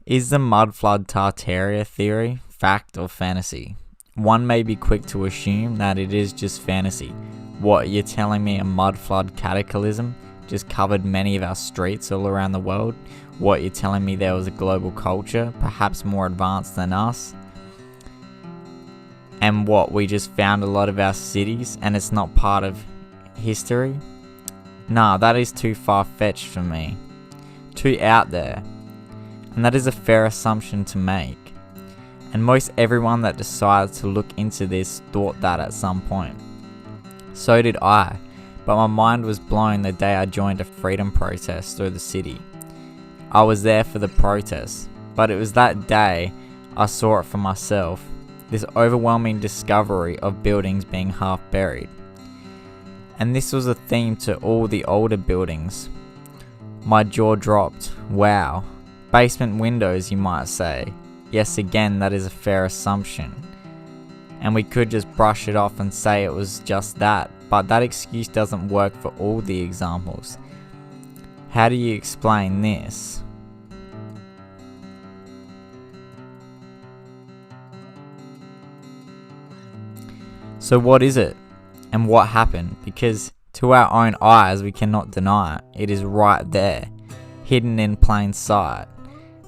Is the mud flood Tartaria theory fact or fantasy? One may be quick to assume that it is just fantasy. What, you're telling me a mud flood cataclysm just covered many of our streets all around the world? What, you're telling me there was a global culture, perhaps more advanced than us? And what, we just found a lot of our cities and it's not part of history? Nah, that is too far-fetched for me. Too out there. And that is a fair assumption to make. And most everyone that decides to look into this thought that at some point. So did I, but my mind was blown the day I joined a freedom protest through the city. I was there for the protest, but it was that day I saw it for myself, this overwhelming discovery of buildings being half buried. And this was a theme to all the older buildings. My jaw dropped. Wow. Basement windows, you might say. Yes, again, that is a fair assumption. And we could just brush it off and say it was just that, but that excuse doesn't work for all the examples. How do you explain this? So what is it? And what happened? Because to our own eyes we cannot deny it. It is right there, hidden in plain sight.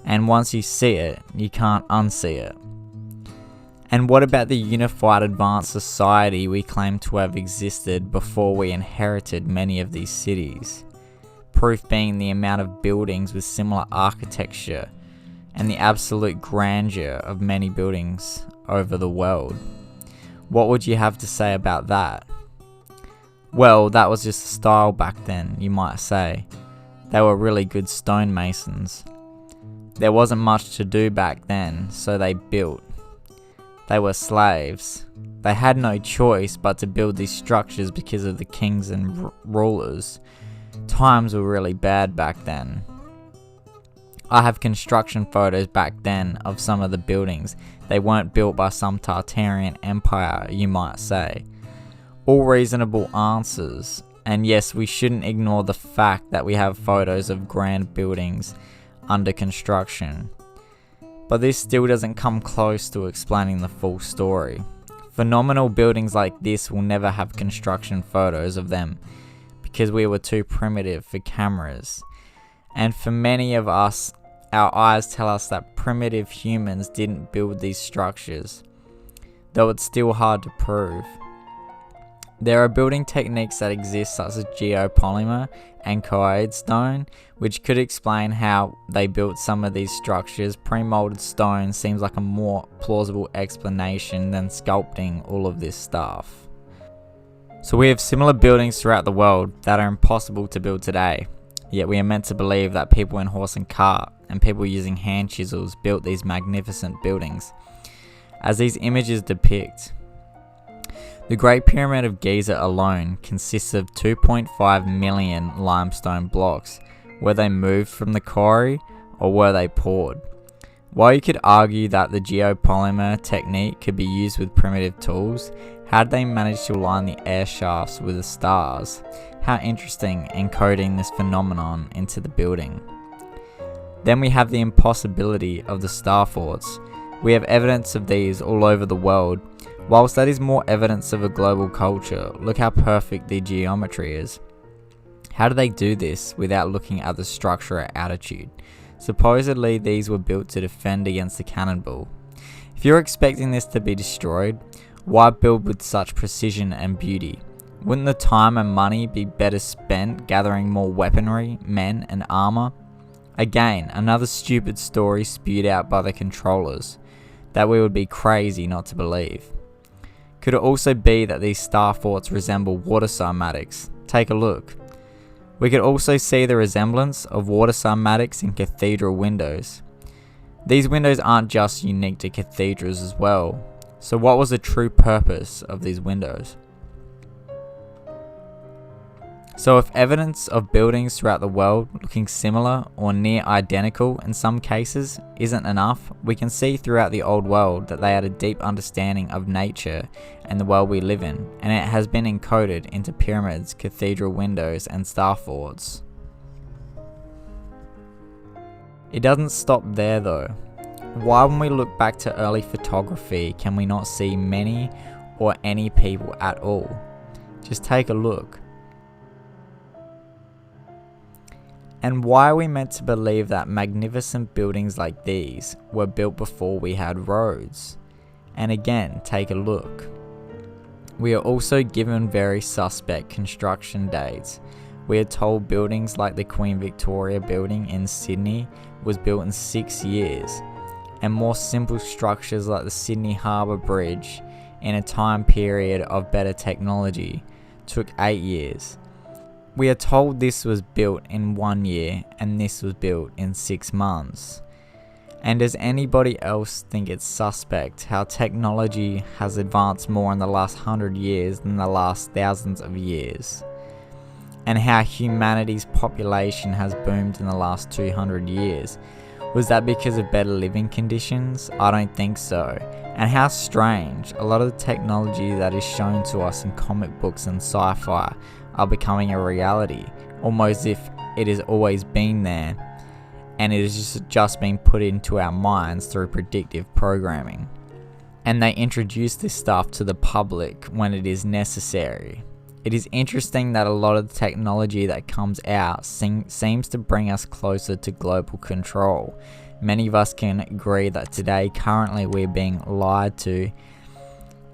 And once you see it, you can't unsee it. And what about the unified advanced society we claim to have existed before we inherited many of these cities? Proof being the amount of buildings with similar architecture and the absolute grandeur of many buildings over the world. What would you have to say about that? Well, that was just a style back then, you might say. They were really good stonemasons. There wasn't much to do back then, so they built. They were slaves. They had no choice but to build these structures because of the kings and rulers. Times were really bad back then. I have construction photos back then of some of the buildings. They weren't built by some Tartarian empire, you might say. All reasonable answers. And yes, we shouldn't ignore the fact that we have photos of grand buildings under construction. But this still doesn't come close to explaining the full story. Phenomenal buildings like this will never have construction photos of them because we were too primitive for cameras. And for many of us, our eyes tell us that primitive humans didn't build these structures, though it's still hard to prove. There are building techniques that exist such as geopolymer and coated stone, which could explain how they built some of these structures. Pre-molded stone seems like a more plausible explanation than sculpting all of this stuff. So we have similar buildings throughout the world that are impossible to build today, yet we are meant to believe that people in horse and cart and people using hand chisels built these magnificent buildings. As these images depict, the Great Pyramid of Giza alone consists of 2.5 million limestone blocks. Were they moved from the quarry or were they poured? While you could argue that the geopolymer technique could be used with primitive tools, how did they manage to align the air shafts with the stars? How interesting, encoding this phenomenon into the building. Then we have the impossibility of the star forts. We have evidence of these all over the world. Whilst that is more evidence of a global culture, look how perfect the geometry is. How do they do this without looking at the structure at altitude? Supposedly these were built to defend against the cannonball. If you're expecting this to be destroyed, why build with such precision and beauty? Wouldn't the time and money be better spent gathering more weaponry, men and armor? Again, another stupid story spewed out by the controllers that we would be crazy not to believe. Could it also be that these star forts resemble water cymatics? Take a look. We could also see the resemblance of water cymatics in cathedral windows. These windows aren't just unique to cathedrals as well. So what was the true purpose of these windows? So if evidence of buildings throughout the world looking similar or near identical in some cases isn't enough, we can see throughout the old world that they had a deep understanding of nature and the world we live in, and it has been encoded into pyramids, cathedral windows and star forts. It doesn't stop there though. Why, when we look back to early photography, can we not see many or any people at all? Just take a look. And why are we meant to believe that magnificent buildings like these were built before we had roads? And again, take a look. We are also given very suspect construction dates. We are told buildings like the Queen Victoria building in Sydney was built in 6 years, and more simple structures like the Sydney Harbour Bridge in a time period of better technology took 8 years. We are told this was built in 1 year and this was built in 6 months. And does anybody else think it's suspect how technology has advanced more in the last 100 years than the last thousands of years? And how humanity's population has boomed in the last 200 years? Was that because of better living conditions? I don't think so. And how strange, a lot of the technology that is shown to us in comic books and sci-fi are becoming a reality, almost as if it has always been there, and it has just been put into our minds through predictive programming. And they introduce this stuff to the public when it is necessary. It is interesting that a lot of the technology that comes out seems to bring us closer to global control. Many of us can agree that today, currently, we're being lied to,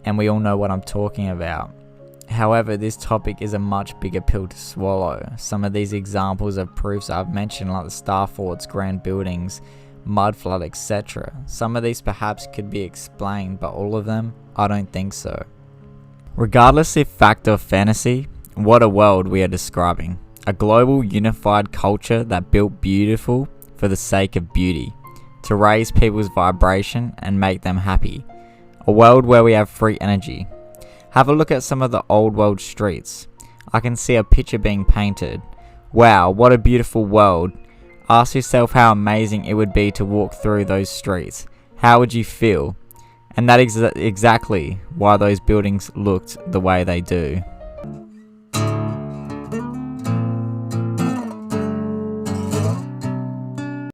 and we all know what I'm talking about. However, this topic is a much bigger pill to swallow. Some of these examples of proofs I've mentioned, like the Star Forts, grand buildings, mud flood, etc. Some of these perhaps could be explained, but all of them, I don't think so. Regardless if fact or fantasy, what a world we are describing. A global unified culture that built beautiful for the sake of beauty, to raise people's vibration and make them happy. A world where we have free energy. Have a look at some of the old world streets. I can see a picture being painted. Wow, what a beautiful world. Ask yourself how amazing it would be to walk through those streets. How would you feel? And that is exactly why those buildings looked the way they do.